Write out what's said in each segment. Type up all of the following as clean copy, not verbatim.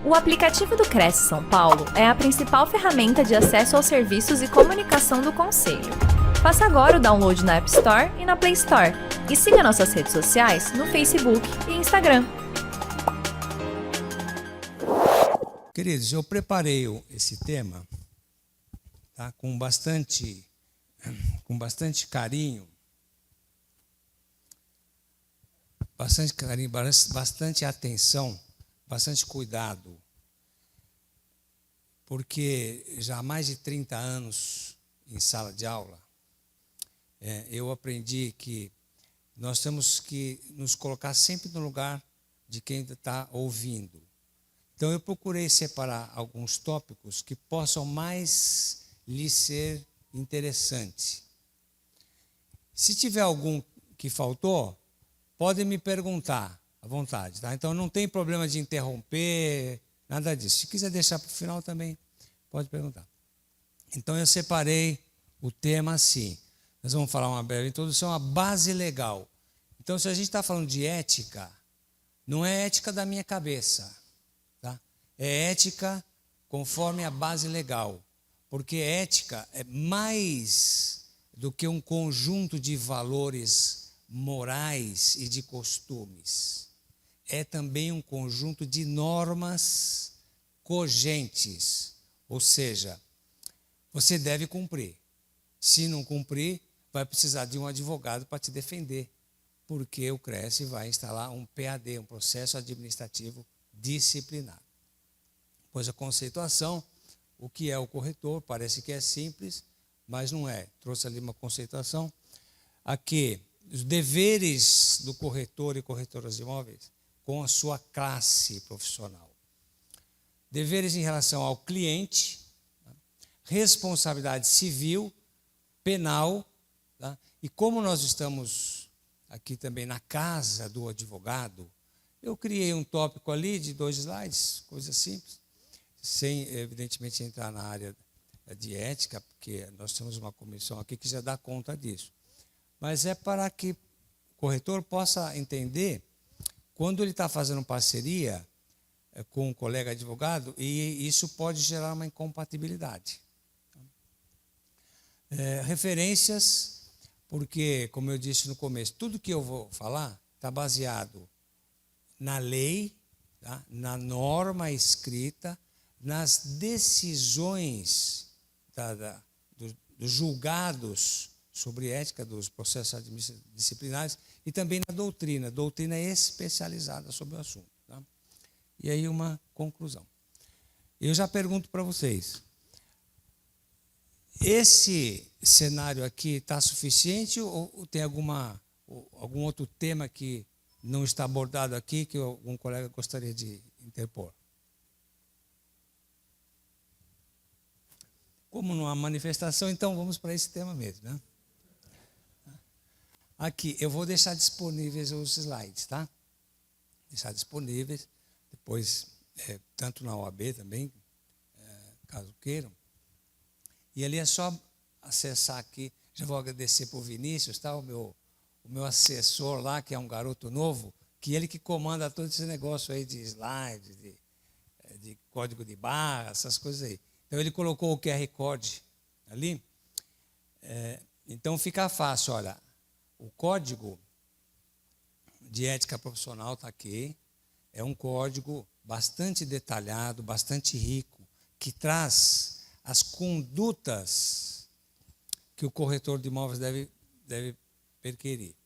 O aplicativo do Cresce São Paulo é a principal ferramenta de acesso aos serviços e comunicação do Conselho. Faça agora o download na App Store e na Play Store. E siga nossas redes sociais no Facebook e Instagram. Queridos, eu preparei esse tema, tá, com bastante carinho, bastante atenção, bastante cuidado, porque já há mais de 30 anos em sala de aula, eu aprendi que nós temos que nos colocar sempre no lugar de quem está ouvindo. Então, eu procurei separar alguns tópicos que possam mais lhe ser interessante. Se tiver algum que faltou, podem me perguntar à vontade, tá? Então, não tem problema de interromper, nada disso. Se quiser deixar para o final também, pode perguntar. Então, eu separei o tema assim. Nós vamos falar uma breve introdução, a base legal. Então, se a gente está falando de ética, não é ética da minha cabeça, tá? É ética conforme a base legal. Porque ética é mais do que um conjunto de valores morais e de costumes. É também um conjunto de normas cogentes, ou seja, você deve cumprir. Se não cumprir, vai precisar de um advogado para te defender, porque o Cresce vai instalar um PAD, um processo administrativo disciplinar. Pois a conceituação, o que é o corretor, parece que é simples, mas não é. Trouxe ali uma conceituação. Aqui, os deveres do corretor e corretoras de imóveis com a sua classe profissional. Deveres em relação ao cliente, responsabilidade civil, penal, tá? E como nós estamos aqui também na casa do advogado, eu criei um tópico ali de 2 slides, coisa simples, sem, evidentemente, entrar na área de ética, porque nós temos uma comissão aqui que já dá conta disso. Mas é para que o corretor possa entender quando ele está fazendo parceria com um colega advogado, e isso pode gerar uma incompatibilidade. Referências, porque, como eu disse no começo, tudo que eu vou falar está baseado na lei, tá? Na norma escrita, nas decisões dos julgados sobre ética dos processos disciplinares e também na doutrina. A doutrina é especializada sobre o assunto. Tá? E aí uma conclusão. Eu já pergunto para vocês, esse cenário aqui está suficiente ou tem algum outro tema que não está abordado aqui que algum colega gostaria de interpor? Como não há manifestação, então vamos para esse tema mesmo, né? Aqui, eu vou deixar disponíveis os slides, tá? Deixar disponíveis, depois, tanto na OAB também, caso queiram. E ali é só acessar aqui. Já vou agradecer para o Vinícius, tá? O meu assessor lá, que é um garoto novo, que ele que comanda todo esse negócio aí de slide, de código de barra, essas coisas aí. Então, ele colocou o QR Code ali. Então, fica fácil, olha, o código de ética profissional está aqui. É um código bastante detalhado, bastante rico, que traz as condutas que o corretor de imóveis deve perquirir.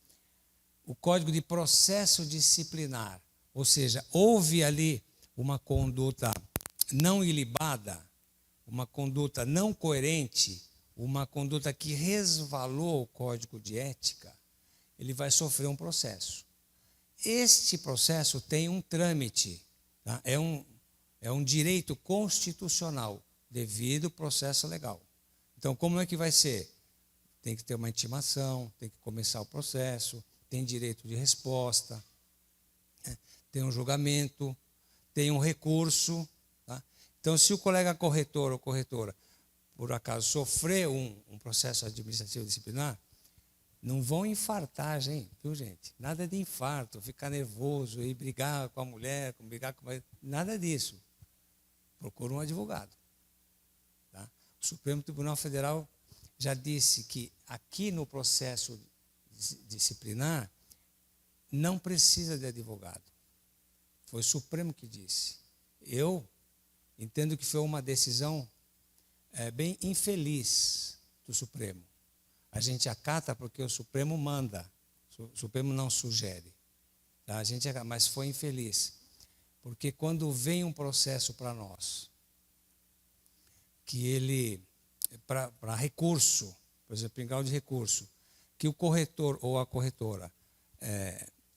O código de processo disciplinar, ou seja, houve ali uma conduta não ilibada, uma conduta não coerente, uma conduta que resvalou o código de ética, ele vai sofrer um processo. Este processo tem um trâmite, tá? É um direito constitucional, devido ao processo legal. Então, como é que vai ser? Tem que ter uma intimação, tem que começar o processo, tem direito de resposta, né? Tem um julgamento, tem um recurso. Tá? Então, se o colega corretor ou corretora, por acaso, sofrer um processo administrativo disciplinar, não vão infartar, viu, gente? Nada de infarto, ficar nervoso e brigar com a mulher, brigar com a... Nada disso. procura um advogado. Tá? O Supremo Tribunal Federal já disse que aqui no processo disciplinar não precisa de advogado. Foi o Supremo que disse. Eu entendo que foi uma decisão bem infeliz do Supremo. A gente acata porque o Supremo manda, o Supremo não sugere. Tá? A gente acata, mas foi infeliz. Porque quando vem um processo para nós, que ele, para recurso, por exemplo, em grau de recurso, que o corretor ou a corretora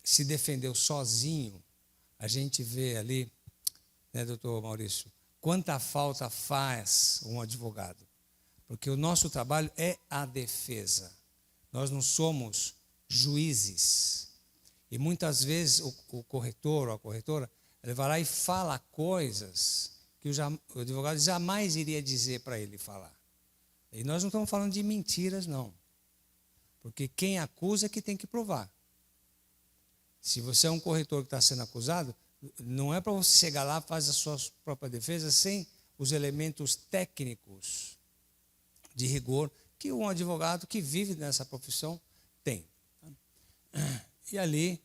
se defendeu sozinho, a gente vê ali, né, doutor Maurício, quanta falta faz um advogado. Porque o nosso trabalho é a defesa. Nós não somos juízes. E muitas vezes o corretor ou a corretora, ele vai lá e fala coisas que o advogado jamais iria dizer para ele falar. E nós não estamos falando de mentiras, não. Porque quem acusa é que tem que provar. Se você é um corretor que está sendo acusado, não é para você chegar lá e fazer a sua própria defesa sem os elementos técnicos de rigor que um advogado que vive nessa profissão tem. E ali,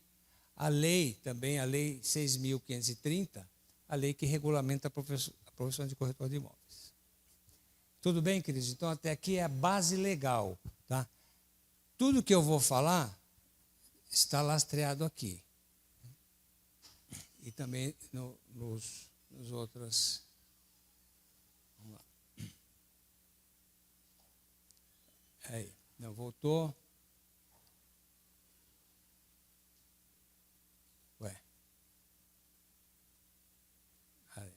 a lei também, a lei 6.530, a lei que regulamenta a profissão de corretor de imóveis. Tudo bem, queridos? Então, até aqui é a base legal. Tá? Tudo que eu vou falar está lastreado aqui. E também nos outros. Vamos lá. Aí, não voltou. Ué. Aí.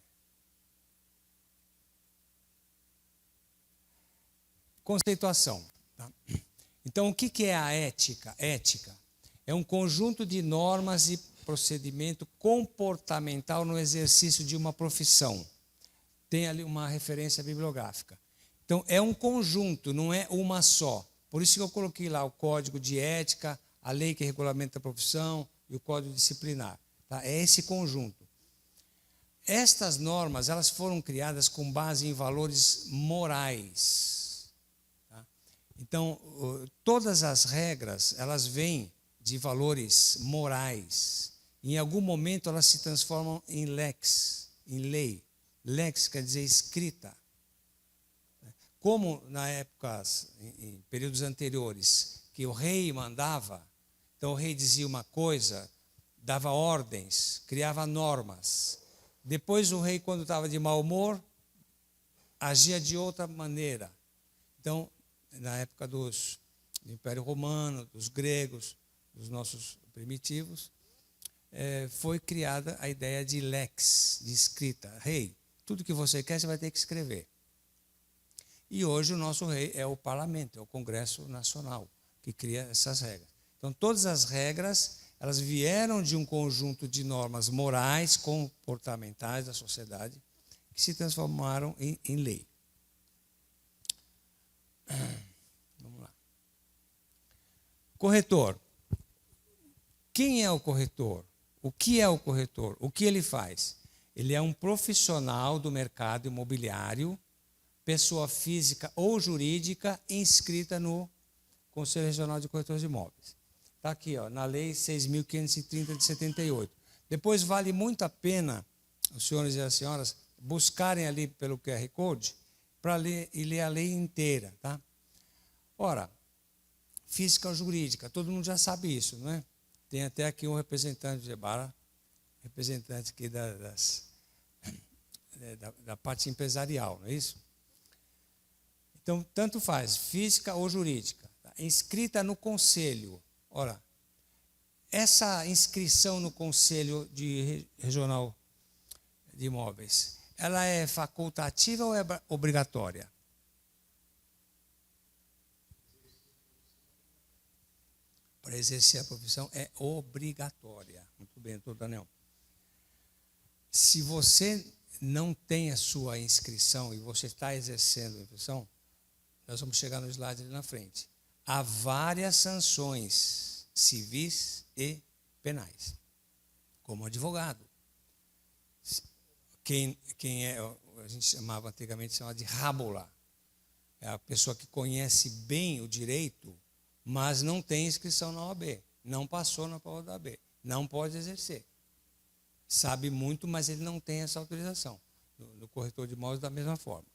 Conceituação. Tá? Então, o que é a ética? Ética é um conjunto de normas e procedimento comportamental no exercício de uma profissão. Tem ali uma referência bibliográfica. Então, é um conjunto, não é uma só. Por isso que eu coloquei lá o código de ética, a lei que regulamenta a profissão e o código disciplinar. Tá? É esse conjunto. Estas normas, elas foram criadas com base em valores morais. Tá? Então, todas as regras, elas vêm de valores morais. Em algum momento elas se transformam em lex, em lei. Lex quer dizer escrita. Como na época, em períodos anteriores, que o rei mandava, então o rei dizia uma coisa, dava ordens, criava normas. Depois o rei, quando estava de mau humor, agia de outra maneira. Então, na época do Império Romano, dos gregos, dos nossos primitivos, foi criada a ideia de lex, de escrita. Rei, tudo que você quer, você vai ter que escrever. E hoje o nosso rei é o parlamento, é o Congresso Nacional, que cria essas regras. Então, todas as regras, elas vieram de um conjunto de normas morais, comportamentais da sociedade, que se transformaram em lei. Vamos lá. Corretor. Quem é o corretor? O que é o corretor? O que ele faz? Ele é um profissional do mercado imobiliário, pessoa física ou jurídica inscrita no Conselho Regional de Corretores de Imóveis. Está aqui, ó, na Lei 6.530 de 78. Depois vale muito a pena os senhores e as senhoras buscarem ali pelo QR Code para ler e ler a lei inteira. Tá? Ora, física ou jurídica, todo mundo já sabe isso, não é? Tem até aqui um representante de Ebara, representante aqui da parte empresarial, não é isso? Então, tanto faz, física ou jurídica. Tá? Inscrita no conselho. Ora, essa inscrição no Conselho Regional de Imóveis, ela é facultativa ou é obrigatória? Para exercer a profissão é obrigatória. Muito bem, doutor Daniel. Se você não tem a sua inscrição e você está exercendo a profissão, nós vamos chegar no slide ali na frente. Há várias sanções civis e penais, como advogado. Quem a gente chamava antigamente de rábula. É a pessoa que conhece bem o direito, mas não tem inscrição na OAB, não passou na prova da OAB, não pode exercer. Sabe muito, mas ele não tem essa autorização. No corretor de imóveis, da mesma forma.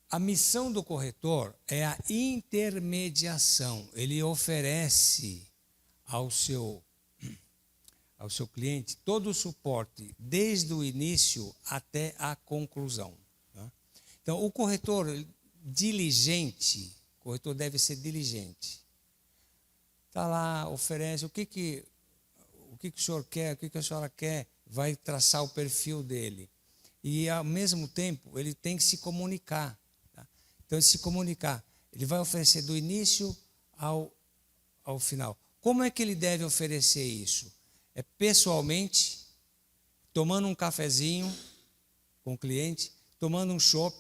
A missão do corretor é a intermediação. Ele oferece ao seu cliente todo o suporte, desde o início até a conclusão. Tá? Então, o corretor diligente, o corretor deve ser diligente. Está lá, oferece o que o senhor quer, o que a senhora quer, vai traçar o perfil dele. E, ao mesmo tempo, ele tem que se comunicar. Tá? Então, ele se comunicar. Ele vai oferecer do início ao final. Como é que ele deve oferecer isso? É pessoalmente, tomando um cafezinho com o cliente, tomando um chopp,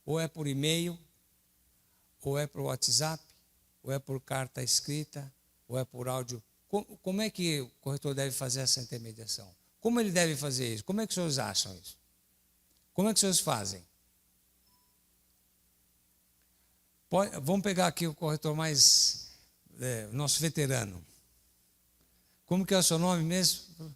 ou é por e-mail, ou é por WhatsApp, ou é por carta escrita, ou é por áudio. Como é que o corretor deve fazer essa intermediação? Como ele deve fazer isso? Como é que os senhores acham isso? Como é que os senhores fazem? Vamos pegar aqui o corretor mais, nosso veterano. Como que é o seu nome mesmo?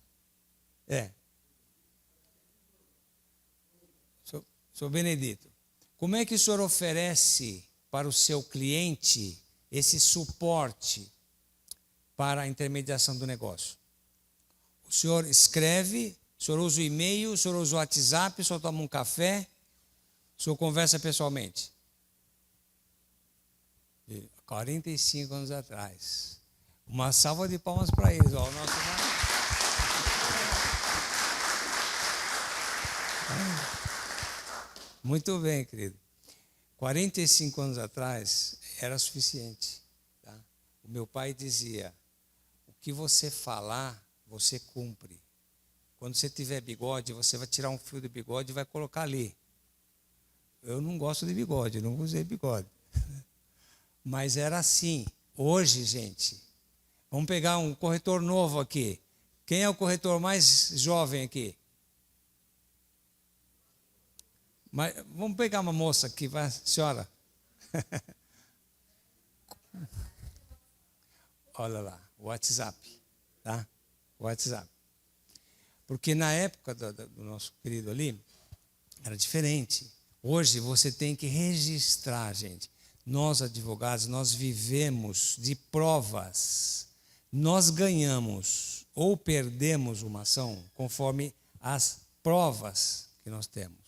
Sou Benedito. Como é que o senhor oferece para o seu cliente esse suporte para a intermediação do negócio? O senhor escreve, o senhor usa o e-mail, o senhor usa o WhatsApp, o senhor toma um café, o senhor conversa pessoalmente. 45 anos atrás. Uma salva de palmas para eles. Ó, o nosso... Muito bem, querido. 45 anos atrás era suficiente. Tá? O meu pai dizia, o que você falar, você cumpre. Quando você tiver bigode, você vai tirar um fio de bigode e vai colocar ali. Eu não gosto de bigode, não usei bigode. Mas era assim. Hoje, gente, vamos pegar um corretor novo aqui. Quem é o corretor mais jovem aqui? Vamos pegar uma moça aqui, vai, senhora. Olha lá, o WhatsApp, tá? O WhatsApp. Porque na época do nosso querido ali, era diferente. Hoje você tem que registrar, gente. Nós, advogados, nós vivemos de provas. Nós ganhamos ou perdemos uma ação conforme as provas que nós temos.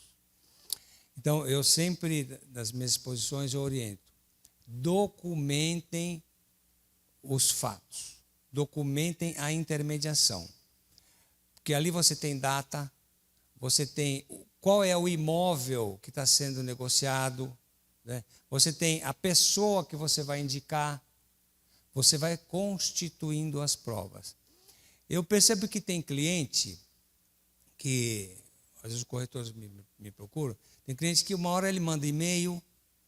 Então, eu sempre, nas minhas exposições, eu oriento. Documentem os fatos. Documentem a intermediação. Porque ali você tem data, você tem qual é o imóvel que está sendo negociado, né? Você tem a pessoa que você vai indicar, você vai constituindo as provas. Eu percebo que tem cliente que, às vezes os corretores me procuram, tem cliente que uma hora ele manda e-mail,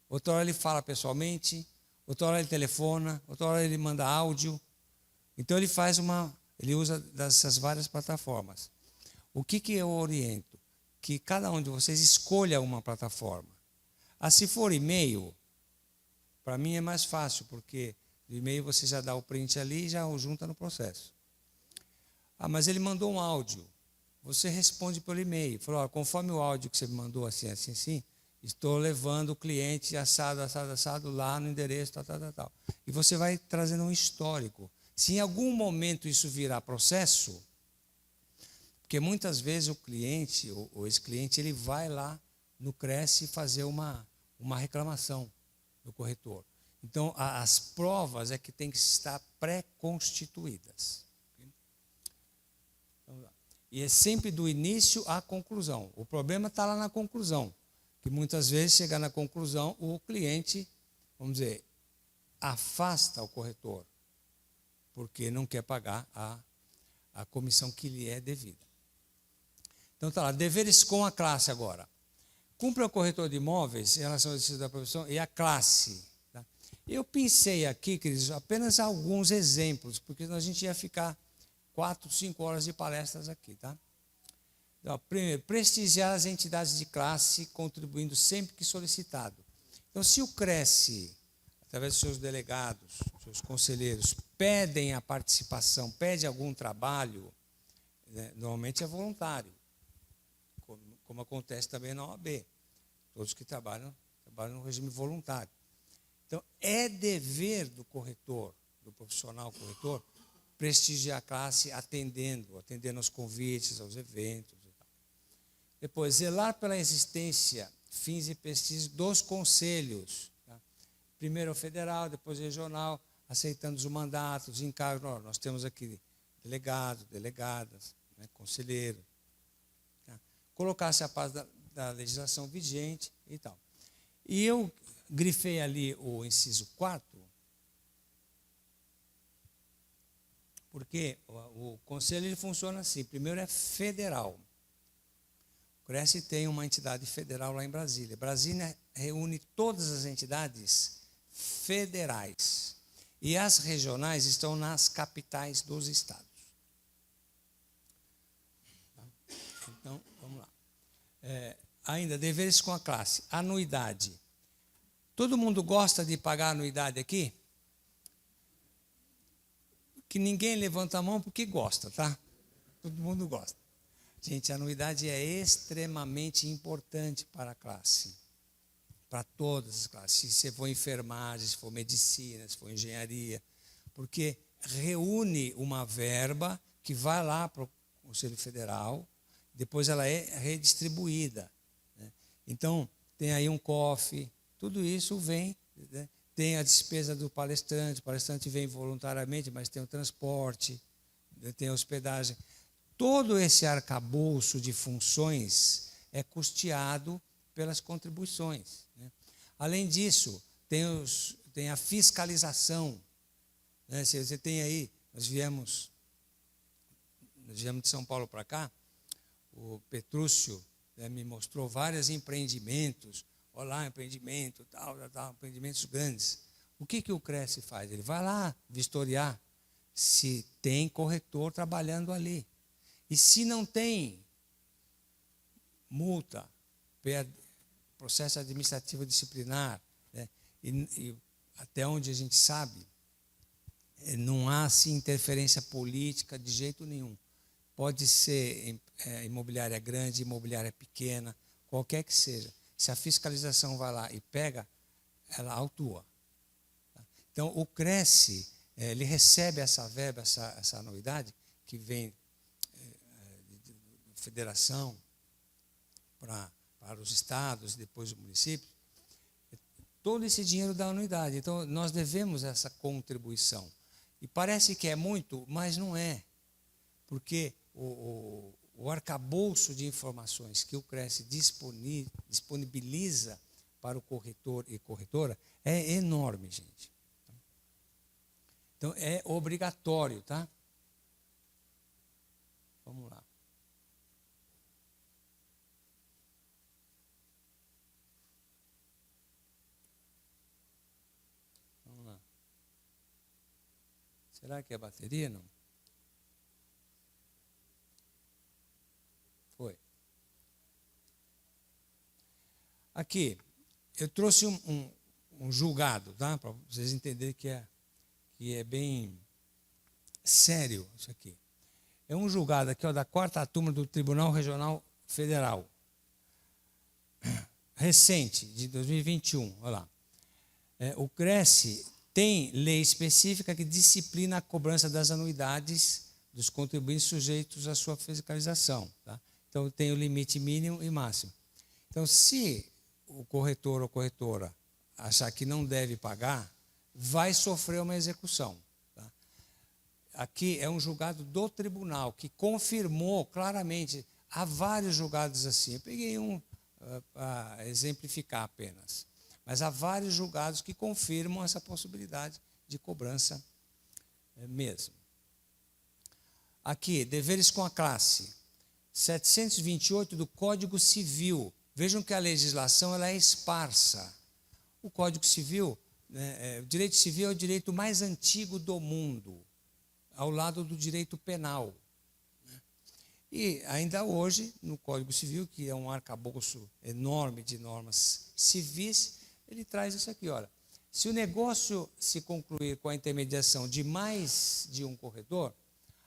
outra hora ele fala pessoalmente, outra hora ele telefona, outra hora ele manda áudio. Então ele usa dessas várias plataformas. O que eu oriento? Que cada um de vocês escolha uma plataforma. Se for e-mail, para mim é mais fácil, porque no e-mail você já dá o print ali e já o junta no processo. Mas ele mandou um áudio. Você responde pelo e-mail. Falou, conforme o áudio que você me mandou, assim, estou levando o cliente assado lá no endereço, tal. E você vai trazendo um histórico. Se em algum momento isso virar processo, porque muitas vezes o cliente, ou esse cliente, ele vai lá no Cresce fazer uma reclamação do corretor. Então, as provas é que tem que estar pré-constituídas. Vamos lá. E é sempre do início à conclusão. O problema está lá na conclusão, que muitas vezes, chegar na conclusão, o cliente, vamos dizer, afasta o corretor, porque não quer pagar a comissão que lhe é devida. Então, está lá, deveres com a classe agora. Cumpra o corretor de imóveis em relação ao exercício da profissão e a classe. Tá? Eu pensei aqui, queridos, apenas alguns exemplos, porque senão a gente ia ficar 4, 5 horas de palestras aqui, tá? Então, primeiro, prestigiar as entidades de classe, contribuindo sempre que solicitado. Então, se o Cresce, através dos seus delegados, seus conselheiros, pedem a participação, pede algum trabalho, né, normalmente é voluntário, como acontece também na OAB. Todos que trabalham no regime voluntário. Então, é dever do corretor, do profissional corretor, prestigiar a classe atendendo aos convites, aos eventos. E tal. Depois, zelar pela existência, fins e pesquisas dos conselhos. Tá? Primeiro o federal, depois o regional, aceitando os mandatos, os encargos. Nós temos aqui delegados, delegadas, né, conselheiro. Tá? Colocar-se a paz da legislação vigente e tal. E eu grifei ali o inciso 4, porque o conselho ele funciona assim. Primeiro é federal. O Cresce tem uma entidade federal lá em Brasília. Brasília reúne todas as entidades federais. E as regionais estão nas capitais dos estados. Então, vamos lá. Ainda, deveres com a classe. Anuidade. Todo mundo gosta de pagar anuidade aqui? Que ninguém levanta a mão porque gosta, tá? Todo mundo gosta. Gente, a anuidade é extremamente importante para a classe. Para todas as classes. Se for enfermagem, se for medicina, se for engenharia. Porque reúne uma verba que vai lá para o Conselho Federal, depois ela é redistribuída. Né? Então, tem aí um cofre, tudo isso vem, né? Tem a despesa do palestrante, o palestrante vem voluntariamente, mas tem o transporte, tem a hospedagem. Todo esse arcabouço de funções é custeado pelas contribuições. Né? Além disso, tem a fiscalização. Né? Se você tem aí, nós viemos de São Paulo para cá, o Petrúcio, né, me mostrou vários empreendimentos. Olá, empreendimento, tal, empreendimentos grandes. O que o Cresce faz? Ele vai lá vistoriar se tem corretor trabalhando ali. E se não tem, multa, processo administrativo disciplinar, né? E até onde a gente sabe, não há assim, interferência política de jeito nenhum. Pode ser imobiliária grande, imobiliária pequena, qualquer que seja. Se a fiscalização vai lá e pega, ela autua. Então, o Cresce, ele recebe essa verba, essa anuidade, que vem da federação para os estados, depois o município, todo esse dinheiro da anuidade. Então, nós devemos essa contribuição. E parece que é muito, mas não é. Porque o arcabouço de informações que o Cresce disponibiliza para o corretor e corretora é enorme, gente. Então, é obrigatório, tá? Vamos lá. Vamos lá. Será que é a bateria, não? Foi. Aqui, eu trouxe um julgado, tá? Para vocês entenderem que é bem sério isso aqui. É um julgado aqui, ó, da 4ª turma do Tribunal Regional Federal. Recente, de 2021, olha lá. O Cresce tem lei específica que disciplina a cobrança das anuidades dos contribuintes sujeitos à sua fiscalização, tá? Então, tem o limite mínimo e máximo. Então, se o corretor ou corretora achar que não deve pagar, vai sofrer uma execução. Tá? Aqui é um julgado do tribunal, que confirmou claramente. Há vários julgados assim. Eu peguei um para exemplificar apenas. Mas há vários julgados que confirmam essa possibilidade de cobrança mesmo. Aqui, deveres com a classe. 728 do Código Civil. Vejam que a legislação ela é esparsa. O Código Civil, né, o direito civil é o direito mais antigo do mundo, ao lado do direito penal. E ainda hoje, no Código Civil, que é um arcabouço enorme de normas civis, ele traz isso aqui, olha. Se o negócio se concluir com a intermediação de mais de um corretor,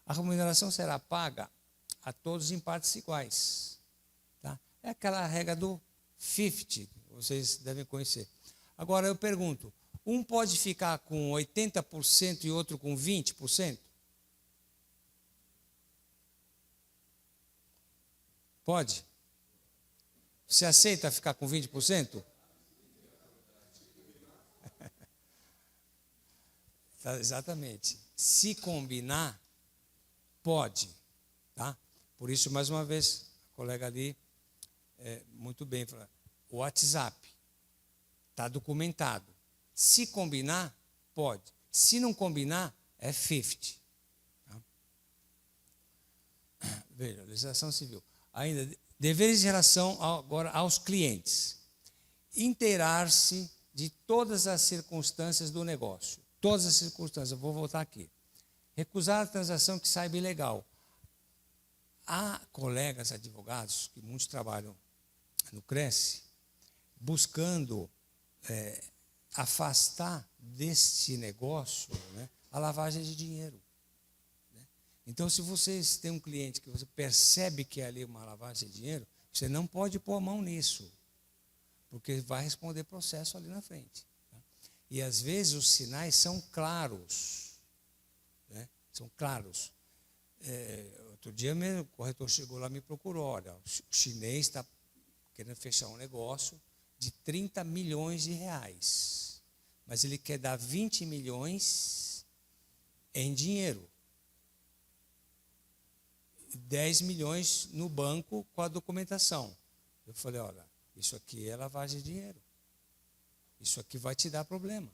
a remuneração será paga a todos em partes iguais. Tá? É aquela regra do 50, vocês devem conhecer. Agora eu pergunto, um pode ficar com 80% e outro com 20%? Pode? Você aceita ficar com 20%? Exatamente. Se combinar, pode. Tá? Por isso, mais uma vez, a colega ali, muito bem, o WhatsApp está documentado. Se combinar, pode. Se não combinar, é 50. Tá? Veja, legislação civil. Ainda, deveres em relação agora aos clientes. Inteirar-se de todas as circunstâncias do negócio. Todas as circunstâncias, eu vou voltar aqui. Recusar a transação que saiba ilegal. Há colegas advogados, que muitos trabalham no Cresce, buscando afastar deste negócio, né, a lavagem de dinheiro. Né? Então, se vocês têm um cliente que você percebe que é ali uma lavagem de dinheiro, você não pode pôr a mão nisso, porque vai responder processo ali na frente. Tá? E, às vezes, os sinais são claros. Né? São claros. Outro dia mesmo, o corretor chegou lá e me procurou. Olha, o chinês está querendo fechar um negócio de 30 milhões de reais. Mas ele quer dar 20 milhões em dinheiro. 10 milhões no banco com a documentação. Eu falei, olha, isso aqui é lavagem de dinheiro. Isso aqui vai te dar problema.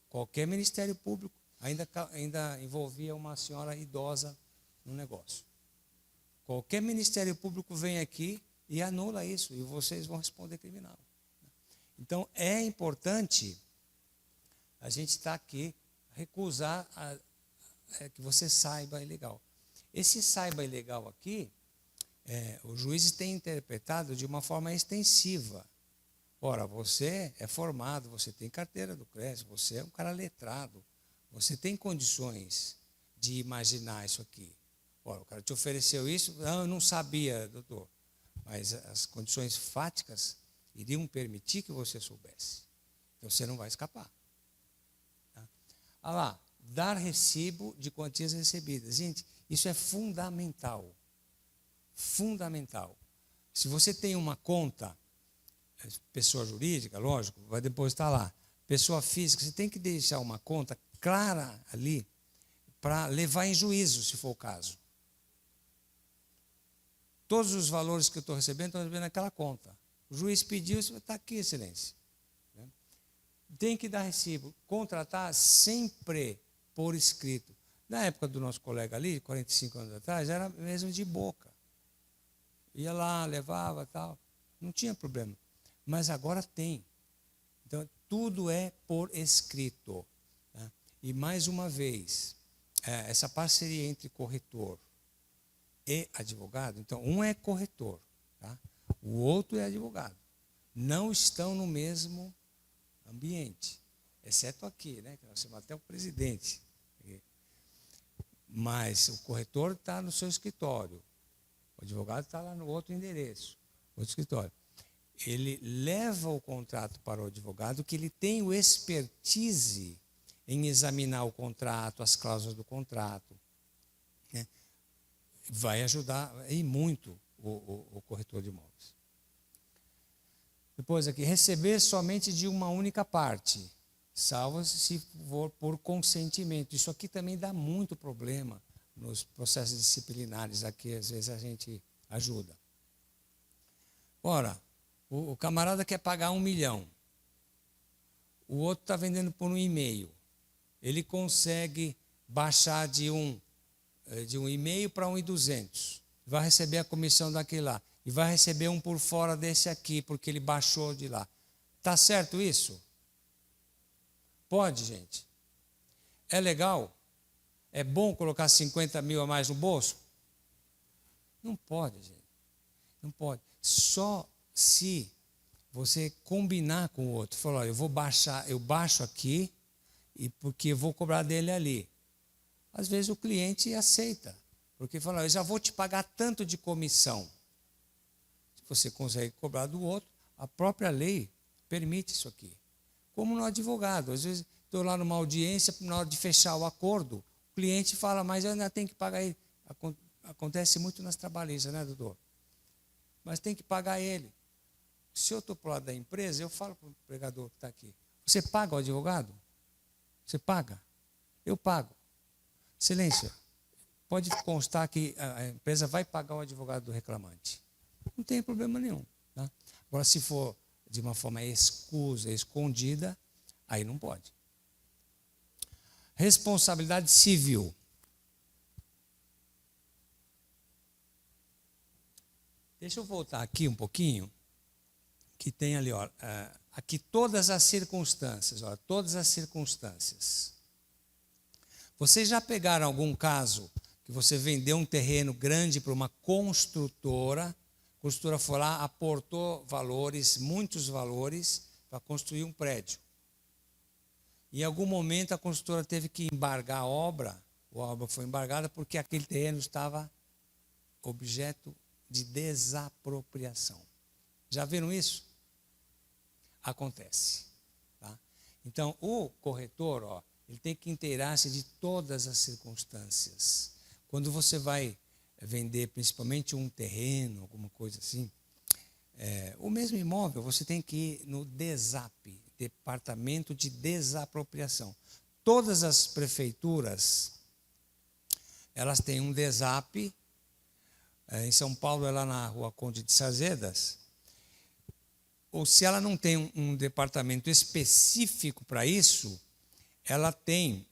Qualquer Ministério Público ainda envolvia uma senhora idosa no negócio. Qualquer Ministério Público vem aqui e anula isso, e vocês vão responder criminal. Então, é importante a gente estar aqui, recusar que você saiba ilegal. Esse saiba ilegal aqui, os juízes têm interpretado de uma forma extensiva. Ora, você é formado, você tem carteira do Cresce, você é um cara letrado, você tem condições de imaginar isso aqui. Ora, o cara te ofereceu isso, não, eu não sabia, doutor, mas as condições fáticas iriam permitir que você soubesse. Então, você não vai escapar. Tá? Ah lá, dar recibo de quantias recebidas. Gente, isso é fundamental. Fundamental. Se você tem uma conta, pessoa jurídica, lógico, vai depositar lá. Pessoa física, você tem que deixar uma conta clara ali para levar em juízo, se for o caso. Todos os valores que eu estou recebendo naquela conta. O juiz pediu, está aqui, excelência. Tem que dar recibo. Contratar sempre por escrito. Na época do nosso colega ali, 45 anos atrás, era mesmo de boca. Ia lá, levava, tal. Não tinha problema. Mas agora tem. Então, tudo é por escrito. Tá? E, mais uma vez, essa parceria entre corretor e advogado, então, um é corretor, tá? O outro é advogado. Não estão no mesmo ambiente, exceto aqui, né? Que nós temos até o presidente. Mas o corretor está no seu escritório, o advogado está lá no outro endereço, outro escritório. Ele leva o contrato para o advogado, que ele tem o expertise em examinar o contrato, as cláusulas do contrato. Né? Vai ajudar e muito o corretor de imóveis. Depois aqui, receber somente de uma única parte, salvo se for por consentimento. Isso aqui também dá muito problema nos processos disciplinares, aqui às vezes a gente ajuda. Ora, o camarada quer pagar 1 milhão, o outro está vendendo por 1,5. Ele consegue baixar de 1,5 para 1,200. Vai receber a comissão daquele lá. E vai receber um por fora desse aqui, porque ele baixou de lá. Está certo isso? Pode, gente. É legal? É bom colocar 50 mil a mais no bolso? Não pode, gente. Não pode. Só se você combinar com o outro. Falar, eu baixo aqui, e porque eu vou cobrar dele ali. Às vezes o cliente aceita. Porque fala, eu já vou te pagar tanto de comissão. Se você consegue cobrar do outro, a própria lei permite isso aqui. Como no advogado. Às vezes estou lá numa audiência, na hora de fechar o acordo, o cliente fala, mas eu ainda tenho que pagar ele. Acontece muito nas trabalhistas, né, doutor? Mas tem que pagar ele. Se eu estou para o lado da empresa, eu falo para o empregador que está aqui, você paga o advogado? Você paga? Eu pago. Silêncio. Pode constar que a empresa vai pagar o advogado do reclamante. Não tem problema nenhum. Tá? Agora, se for de uma forma escusa, escondida, aí não pode. Responsabilidade civil. Deixa eu voltar aqui um pouquinho, que tem ali, ó, aqui todas as circunstâncias, ó, todas as circunstâncias. Vocês já pegaram algum caso que você vendeu um terreno grande para uma construtora, a construtora foi lá, aportou valores, muitos valores, para construir um prédio. Em algum momento a construtora teve que embargar a obra foi embargada porque aquele terreno estava objeto de desapropriação. Já viram isso? Acontece. Tá? Então, o corretor, ó, ele tem que inteirar-se de todas as circunstâncias. Quando você vai vender principalmente um terreno, alguma coisa assim, o mesmo imóvel, você tem que ir no DESAP, Departamento de Desapropriação. Todas as prefeituras, elas têm um DESAP. Em São Paulo, é lá na Rua Conde de Sazedas. Ou se ela não tem um departamento específico para isso, ela tem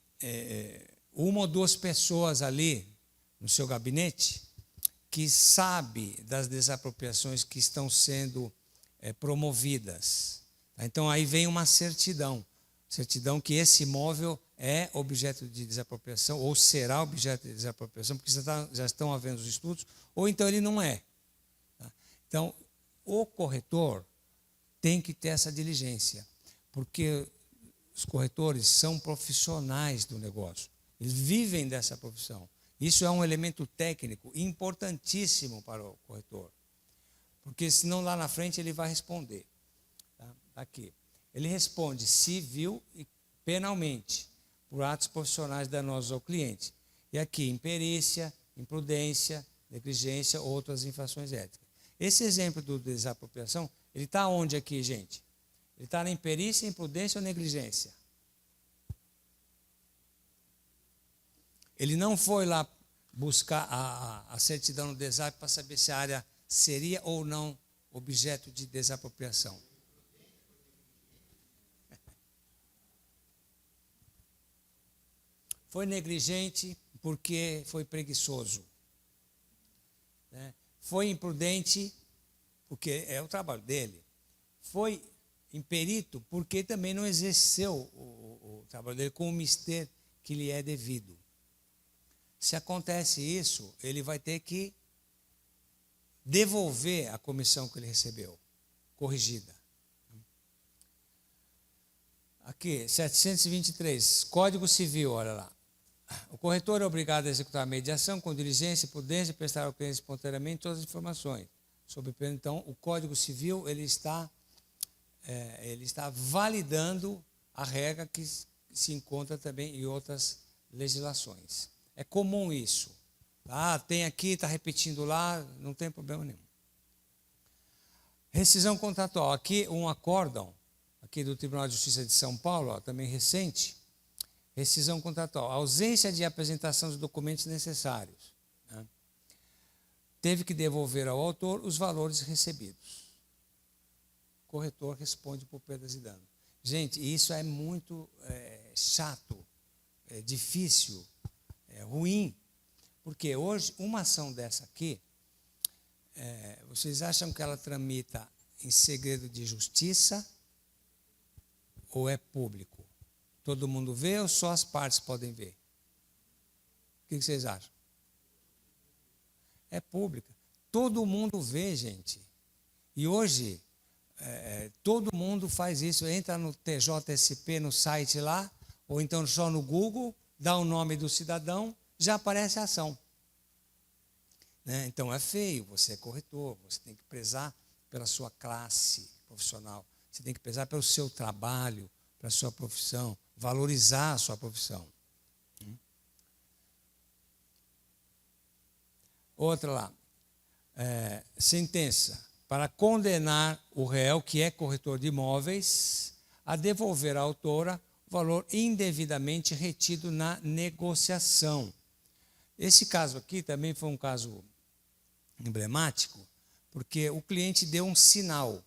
uma ou duas pessoas ali no seu gabinete que sabe das desapropriações que estão sendo promovidas. Então, aí vem uma certidão que esse imóvel é objeto de desapropriação ou será objeto de desapropriação, porque já estão havendo os estudos, ou então ele não é. Tá? Então, o corretor tem que ter essa diligência, porque os corretores são profissionais do negócio, eles vivem dessa profissão. Isso é um elemento técnico importantíssimo para o corretor, porque senão lá na frente ele vai responder. Tá? Aqui. Ele responde civil e penalmente por atos profissionais danosos ao cliente. E aqui, imperícia, imprudência, negligência, outras infrações éticas. Esse exemplo do desapropriação, ele está onde aqui, gente? Ele está na imperícia, imprudência ou negligência? Ele não foi lá buscar a certidão no DESAP para saber se a área seria ou não objeto de desapropriação. Foi negligente porque foi preguiçoso. Né? Foi imprudente porque é o trabalho dele. Foi imperito porque também não exerceu o trabalho dele com o mister que lhe é devido. Se acontece isso, ele vai ter que devolver a comissão que ele recebeu, corrigida. Aqui, 723, Código Civil, olha lá. O corretor é obrigado a executar a mediação com diligência e prudência e prestar ao cliente espontaneamente todas as informações. Então, o Código Civil ele está validando a regra que se encontra também em outras legislações. É comum isso. Tem aqui, está repetindo lá, não tem problema nenhum. Rescisão contratual. Aqui um acórdão, aqui do Tribunal de Justiça de São Paulo, ó, também recente. Rescisão contratual. A ausência de apresentação dos documentos necessários. Né? Teve que devolver ao autor os valores recebidos. O corretor responde por perdas e danos. Gente, isso é muito chato, é difícil, é ruim. Porque hoje, uma ação dessa aqui, vocês acham que ela tramita em segredo de justiça ou é público? Todo mundo vê ou só as partes podem ver? O que vocês acham? É pública. Todo mundo vê, gente. E hoje, todo mundo faz isso. Entra no TJSP, no site lá, ou então só no Google, dá o nome do cidadão, já aparece a ação. Né? Então, é feio, você é corretor, você tem que prezar pela sua classe profissional, você tem que prezar pelo seu trabalho, pela sua profissão, valorizar a sua profissão. Outra lá, sentença para condenar o réu, que é corretor de imóveis, a devolver à autora o valor indevidamente retido na negociação. Esse caso aqui também foi um caso emblemático, porque o cliente deu um sinal.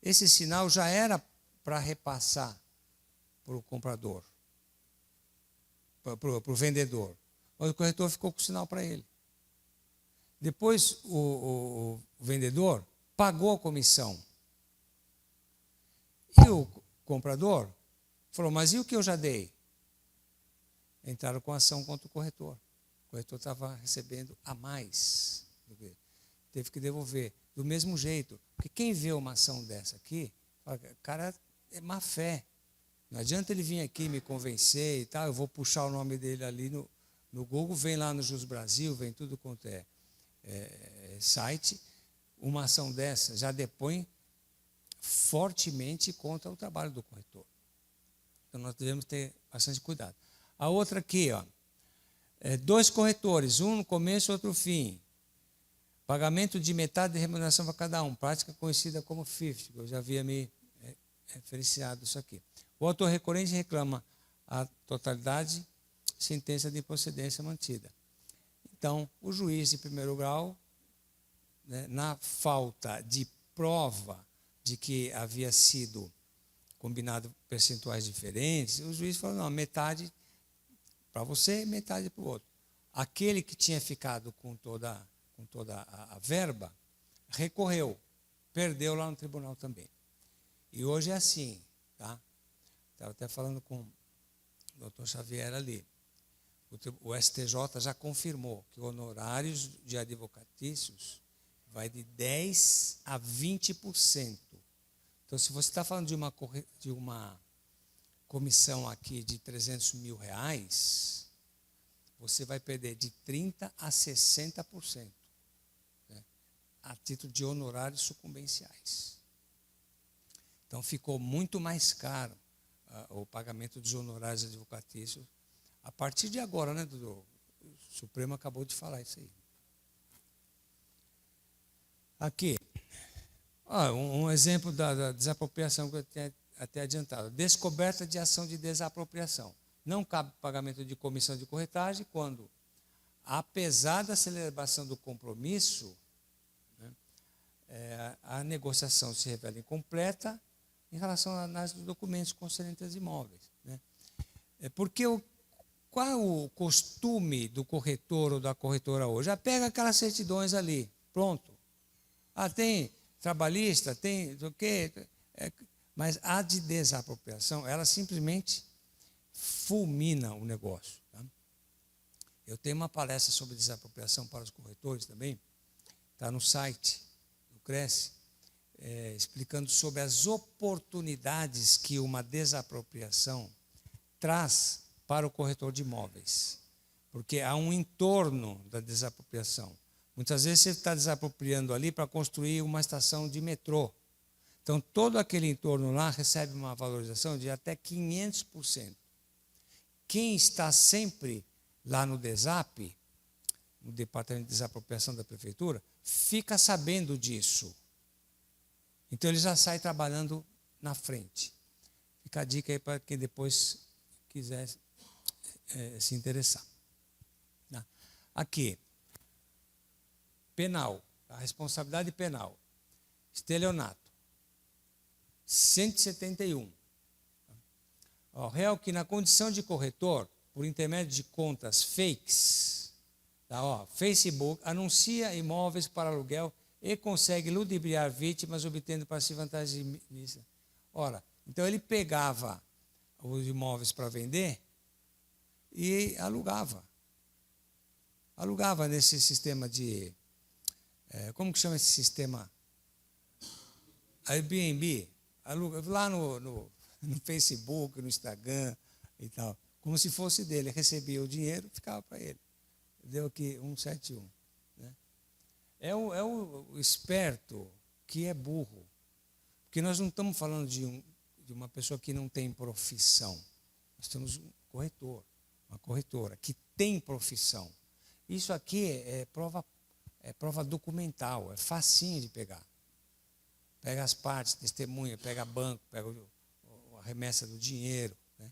Esse sinal já era para repassar para o comprador, para o vendedor, mas o corretor ficou com o sinal para ele. Depois o vendedor pagou a comissão. E o comprador falou, mas e o que eu já dei? Entraram com ação contra o corretor. O corretor estava recebendo a mais. Teve que devolver. Do mesmo jeito. Porque quem vê uma ação dessa aqui, fala, cara, é má fé. Não adianta ele vir aqui me convencer e tal, eu vou puxar o nome dele ali no Google, vem lá no Jus Brasil, vem tudo quanto é site, uma ação dessa já depõe fortemente contra o trabalho do corretor. Então nós devemos ter bastante cuidado. A outra aqui, ó, dois corretores, um no começo, outro no fim. Pagamento de metade de remuneração para cada um, prática conhecida como 50, eu já havia me referenciado isso aqui. O autor recorrente reclama a totalidade, sentença de improcedência mantida. Então, o juiz de primeiro grau, né, na falta de prova de que havia sido combinado percentuais diferentes, o juiz falou, não, metade para você e metade para o outro. Aquele que tinha ficado com toda a verba, recorreu, perdeu lá no tribunal também. E hoje é assim, tá? Estava até falando com o doutor Xavier ali. O STJ já confirmou que honorários de advocatícios vai de 10% a 20%. Então, se você está falando de uma comissão aqui de 300 mil reais, você vai perder de 30% a 60%, né, a título de honorários sucumbenciais. Então, ficou muito mais caro o pagamento dos honorários advocatícios. A partir de agora, né, Dudu? O Supremo acabou de falar isso aí. Aqui, um exemplo da desapropriação que eu tinha até adiantado. Descoberta de ação de desapropriação. Não cabe pagamento de comissão de corretagem quando, apesar da celebração do compromisso, né, a negociação se revela incompleta em relação à análise dos documentos concernentes aos imóveis. Né? Porque qual é o costume do corretor ou da corretora hoje? Pega aquelas certidões ali, pronto. Tem trabalhista, tem o quê? Mas a de desapropriação, ela simplesmente fulmina o negócio. Tá? Eu tenho uma palestra sobre desapropriação para os corretores também, está no site do Cresce, explicando sobre as oportunidades que uma desapropriação traz para o corretor de imóveis. Porque há um entorno da desapropriação. Muitas vezes você está desapropriando ali para construir uma estação de metrô. Então, todo aquele entorno lá recebe uma valorização de até 500%. Quem está sempre lá no DESAP, no Departamento de Desapropriação da Prefeitura, fica sabendo disso. Então, ele já sai trabalhando na frente. Fica a dica aí para quem depois quiser se interessar. Aqui, penal, a responsabilidade penal, estelionato, 171. O réu que na condição de corretor, por intermédio de contas fakes, Facebook, anuncia imóveis para aluguel e consegue ludibriar vítimas, obtendo para si vantagem ilícita. Ora, então ele pegava os imóveis para vender e alugava. Alugava nesse sistema de como que chama esse sistema? Airbnb, lá no Facebook, no Instagram e tal, como se fosse dele, recebia o dinheiro, ficava para ele. Deu aqui 171. Né? É o esperto que é burro, porque nós não estamos falando de uma pessoa que não tem profissão, nós temos um corretor, uma corretora que tem profissão. Isso aqui é prova documental, é facinho de pegar. Pega as partes, testemunha, pega banco, pega a remessa do dinheiro. Né?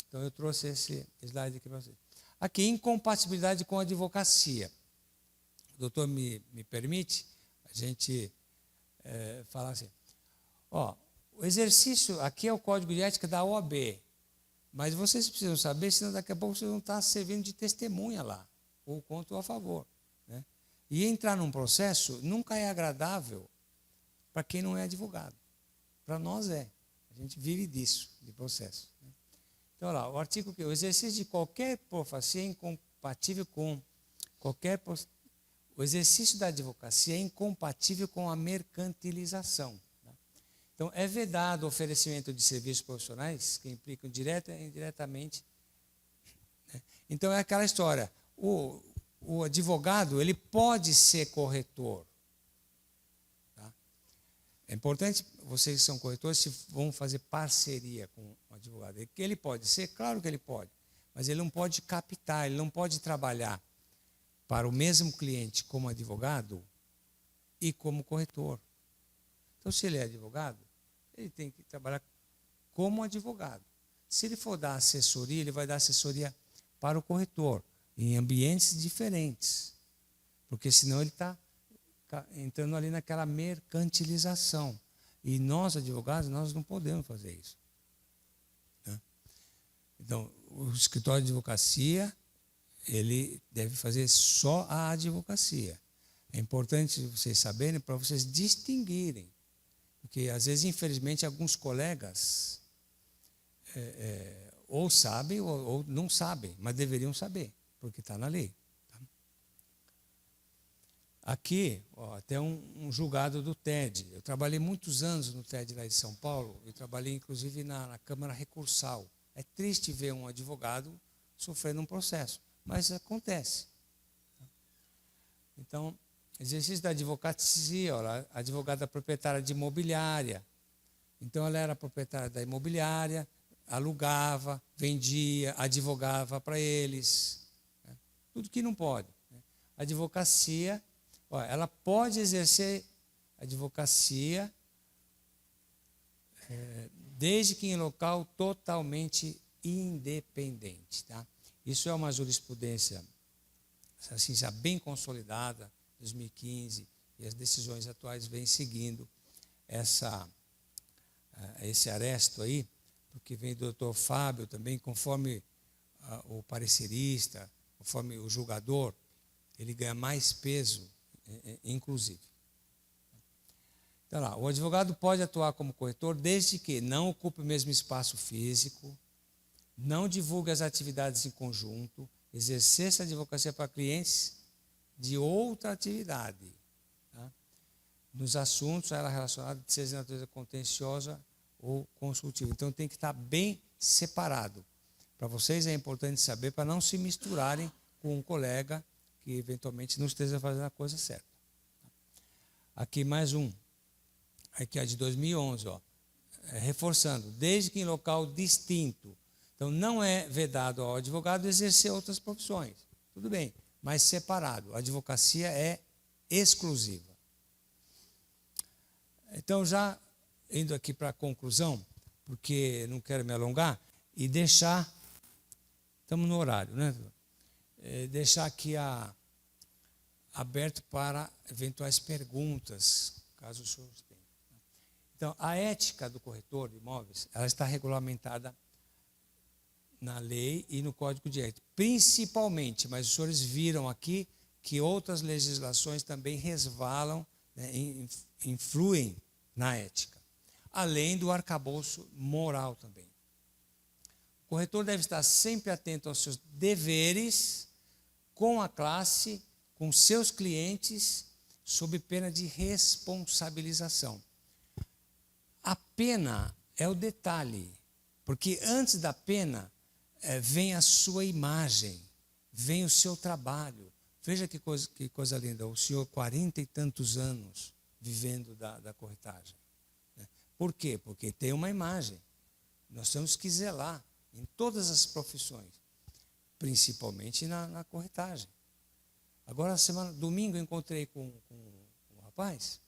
Então, eu trouxe esse slide aqui para vocês. Aqui, incompatibilidade com a advocacia. O doutor me permite a gente falar assim. O exercício, aqui é o código de ética da OAB, mas vocês precisam saber, senão daqui a pouco vocês vão estar servindo de testemunha lá, ou contra ou a favor. Né? E entrar num processo nunca é agradável para quem não é advogado. Para nós é. A gente vive disso, de processo. Então, olha lá, o artigo que o exercício de qualquer profissão é incompatível com qualquer... O exercício da advocacia é incompatível com a mercantilização. Tá? Então, é vedado o oferecimento de serviços profissionais que implicam direta e indiretamente. Né? Então, é aquela história. O advogado, ele pode ser corretor. É importante, vocês que são corretores, se vão fazer parceria com o advogado. Ele pode ser, claro que ele pode, mas ele não pode captar, ele não pode trabalhar para o mesmo cliente como advogado e como corretor. Então, se ele é advogado, ele tem que trabalhar como advogado. Se ele for dar assessoria, ele vai dar assessoria para o corretor, em ambientes diferentes, porque senão ele está entrando ali naquela mercantilização. E nós, advogados, nós não podemos fazer isso. Né? Então, o escritório de advocacia, ele deve fazer só a advocacia. É importante vocês saberem, para vocês distinguirem. Porque, às vezes, infelizmente, alguns colegas ou sabem ou não sabem, mas deveriam saber, porque está na lei. Aqui, até um julgado do TED. Eu trabalhei muitos anos no TED lá de São Paulo, eu trabalhei inclusive na Câmara Recursal. É triste ver um advogado sofrendo um processo, mas acontece. Então, exercício da advocacia, a advogada proprietária de imobiliária. Então, ela era proprietária da imobiliária, alugava, vendia, advogava para eles. Né? Tudo que não pode. Né? Advocacia... ela pode exercer advocacia desde que em local totalmente independente. Tá? Isso é uma jurisprudência assim, já bem consolidada, 2015, e as decisões atuais vêm seguindo esse aresto aí, porque vem do doutor Fábio também, conforme o parecerista, conforme o julgador, ele ganha mais peso, inclusive. Então, lá, o advogado pode atuar como corretor desde que não ocupe o mesmo espaço físico, não divulgue as atividades em conjunto, exercer essa advocacia para clientes de outra atividade, tá? Nos assuntos ela relacionada de ser de natureza contenciosa ou consultiva. Então tem que estar bem separado. Para vocês é importante saber para não se misturarem com um colega que eventualmente não esteja fazendo a coisa certa. Aqui mais um. Aqui é de 2011, reforçando, desde que em local distinto. Então, não é vedado ao advogado exercer outras profissões. Tudo bem, mas separado. A advocacia é exclusiva. Então, já indo aqui para a conclusão, porque não quero me alongar, e deixar, estamos no horário, né? Deixar aqui aberto para eventuais perguntas, caso os senhores tenham. Então, a ética do corretor de imóveis, ela está regulamentada na lei e no Código de Ética, principalmente, mas os senhores viram aqui que outras legislações também resvalam, né, influem na ética, além do arcabouço moral também. O corretor deve estar sempre atento aos seus deveres com a classe, com seus clientes sob pena de responsabilização. A pena é o detalhe, porque antes da pena vem a sua imagem, vem o seu trabalho. Veja que coisa linda, o senhor 40 e tantos anos vivendo da corretagem. Por quê? Porque tem uma imagem. Nós temos que zelar em todas as profissões, principalmente na corretagem. Agora, domingo, eu encontrei com um rapaz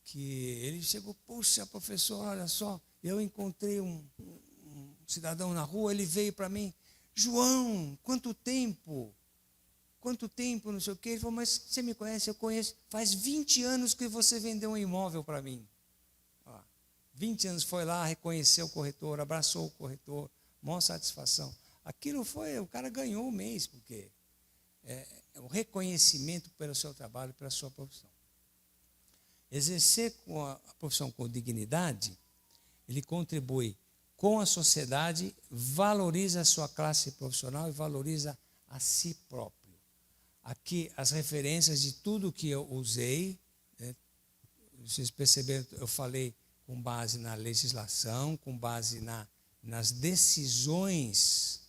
que ele chegou, puxa, professor, olha só, eu encontrei um cidadão na rua, ele veio para mim, João, quanto tempo, não sei o quê. Ele falou, mas você me conhece? Eu conheço. Faz 20 anos que você vendeu um imóvel para mim. 20 anos, foi lá, reconheceu o corretor, abraçou o corretor, maior satisfação. Aquilo foi, o cara ganhou o mês, porque é o reconhecimento pelo seu trabalho, pela sua profissão. Exercer a profissão com dignidade, ele contribui com a sociedade, valoriza a sua classe profissional e valoriza a si próprio. Aqui as referências de tudo que eu usei, vocês perceberam, eu falei com base na legislação, com base nas decisões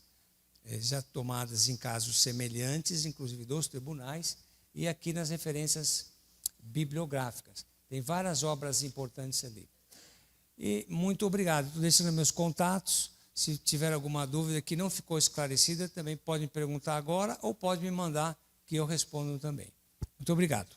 já tomadas em casos semelhantes, inclusive dos tribunais, e aqui nas referências bibliográficas. Tem várias obras importantes ali. E muito obrigado. Estou deixando meus contatos. Se tiver alguma dúvida que não ficou esclarecida, também pode me perguntar agora ou pode me mandar, que eu respondo também. Muito obrigado.